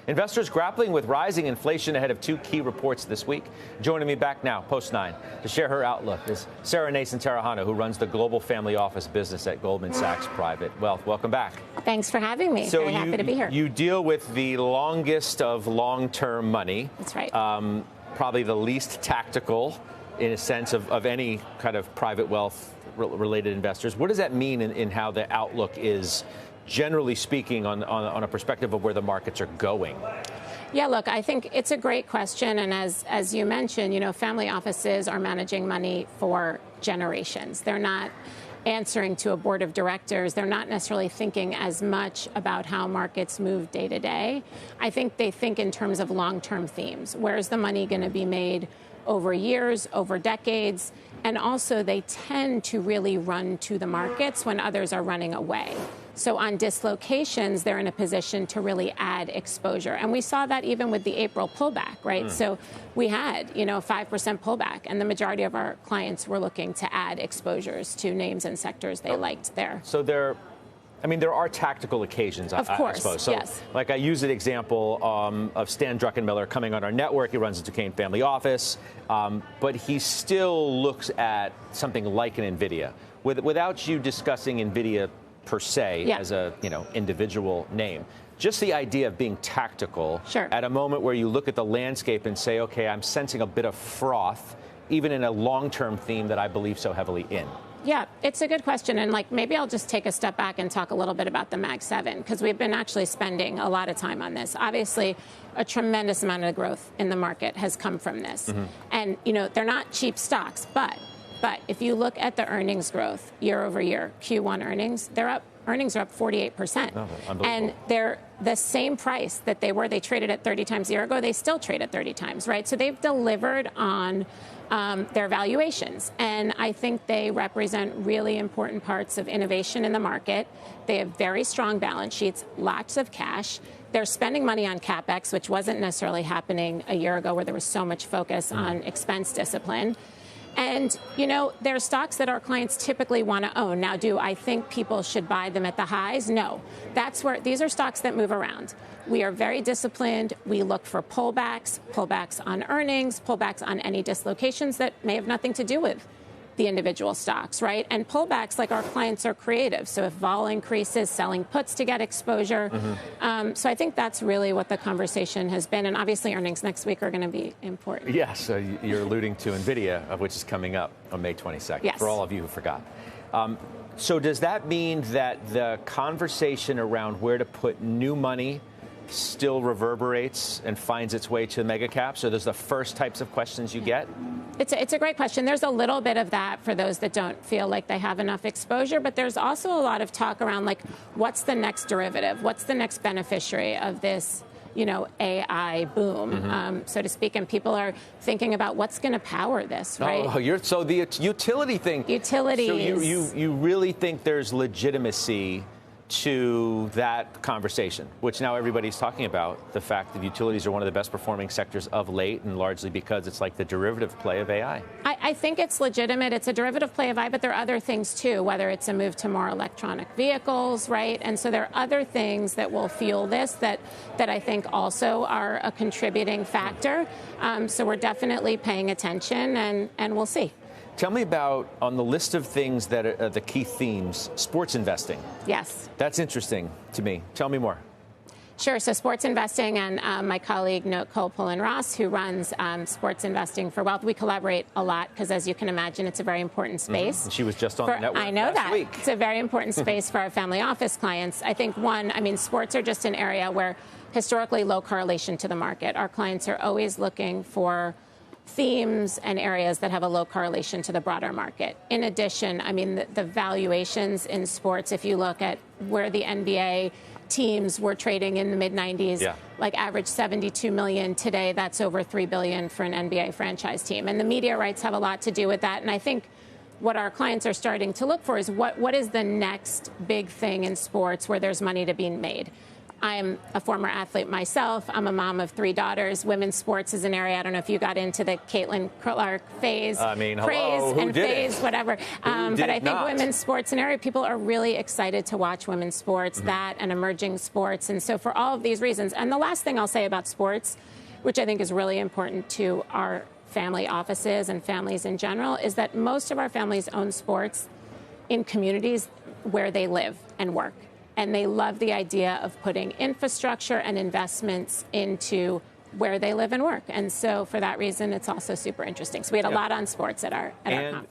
Investors grappling with rising inflation ahead of two key reports this week. Joining me back now, post 9, to share her outlook is Sara Naison-Tarajano, who runs the global family office business at Goldman Sachs Private Wealth. Welcome back. Thanks for having me. Very happy to be here. You deal with the longest of long-term money. That's right. Probably the least tactical, in a sense, of any kind of private wealth related investors. What does that mean in how the outlook is, generally speaking, on a perspective of where the markets are going? Yeah, look, I think it's a great question. And as you mentioned, family offices are managing money for generations. They're not answering to a board of directors. They're not necessarily thinking as much about how markets move day to day. I think they think in terms of long-term themes. Where is the money going to be made over years, over decades? And also, they tend to really run to the markets when others are running away. So on dislocations, they're in a position to really add exposure. And we saw that even with the April pullback, right? So we had, a 5% pullback, and the majority of our clients were looking to add exposures to names and sectors they liked there. So there are tactical occasions, of course, I suppose. So, yes. Like I use an example of Stan Druckenmiller coming on our network. He runs the Duquesne family office, but he still looks at something like an NVIDIA. Without you discussing NVIDIA per se as a individual name, just the idea of being tactical at a moment where you look at the landscape and say, okay, I'm sensing a bit of froth, even in a long-term theme that I believe so heavily in. Yeah, it's a good question. And maybe I'll just take a step back and talk a little bit about the Mag 7, because we've been actually spending a lot of time on this. Obviously, a tremendous amount of growth in the market has come from this. And, they're not cheap stocks, but if you look at the earnings growth year over year, Q1 earnings, earnings are up 48%. And they're the same price that they were. They traded at 30 times a year ago. They still trade at 30 times, right? So they've delivered on their valuations. And I think they represent really important parts of innovation in the market. They have very strong balance sheets, lots of cash. They're spending money on CapEx, which wasn't necessarily happening a year ago, where there was so much focus on expense discipline. And, there are stocks that our clients typically want to own. Now, do I think people should buy them at the highs? No. These are stocks that move around. We are very disciplined. We look for pullbacks on earnings, pullbacks on any dislocations that may have nothing to do with the individual stocks, right? And pullbacks, like our clients, are creative. So if vol increases, selling puts to get exposure. So I think that's really what the conversation has been. And obviously earnings next week are going to be important. Yes, you're alluding to NVIDIA, which is coming up on May 22nd, for all of you who forgot. So does that mean that the conversation around where to put new money still reverberates and finds its way to mega caps? So those are the first types of questions you get? It's a great question. There's a little bit of that for those that don't feel like they have enough exposure, but there's also a lot of talk around what's the next derivative? What's the next beneficiary of this, AI boom, so to speak? And people are thinking about what's going to power this, right? So the utility thing. Utilities. So you really think there's legitimacy to that conversation, which now everybody's talking about, the fact that utilities are one of the best performing sectors of late, and largely because it's like the derivative play of AI. I think it's legitimate. It's a derivative play of AI, but there are other things too, whether it's a move to more electronic vehicles, right? And so there are other things that will fuel this that I think also are a contributing factor. So we're definitely paying attention, and we'll see. Tell me about, on the list of things that are the key themes, sports investing. Yes. That's interesting to me. Tell me more. Sure. So sports investing, and my colleague, Nicole Pullen-Ross, who runs sports investing for Wealth, we collaborate a lot because, as you can imagine, it's a very important space. And she was just on the network I know last that. week. It's a very important space for our family office clients. I think, sports are just an area where historically low correlation to the market. Our clients are always looking for themes and areas that have a low correlation to the broader market. In addition, the valuations in sports, if you look at where the NBA teams were trading in the mid-90s, average 72 million. Today, that's over $3 billion for an NBA franchise team. And the media rights have a lot to do with that. And I think what our clients are starting to look for is what is the next big thing in sports where there's money to be made. I'm a former athlete myself. I'm a mom of 3 daughters. Women's sports is an area. I don't know if you got into the Caitlin Clark phase, praise and phase, whatever. But I think women's sports an area. People are really excited to watch women's sports, that and emerging sports. And so for all of these reasons, and the last thing I'll say about sports, which I think is really important to our family offices and families in general, is that most of our families own sports in communities where they live and work. And they love the idea of putting infrastructure and investments into where they live and work. And so for that reason, it's also super interesting. So we had a lot on sports at our conference.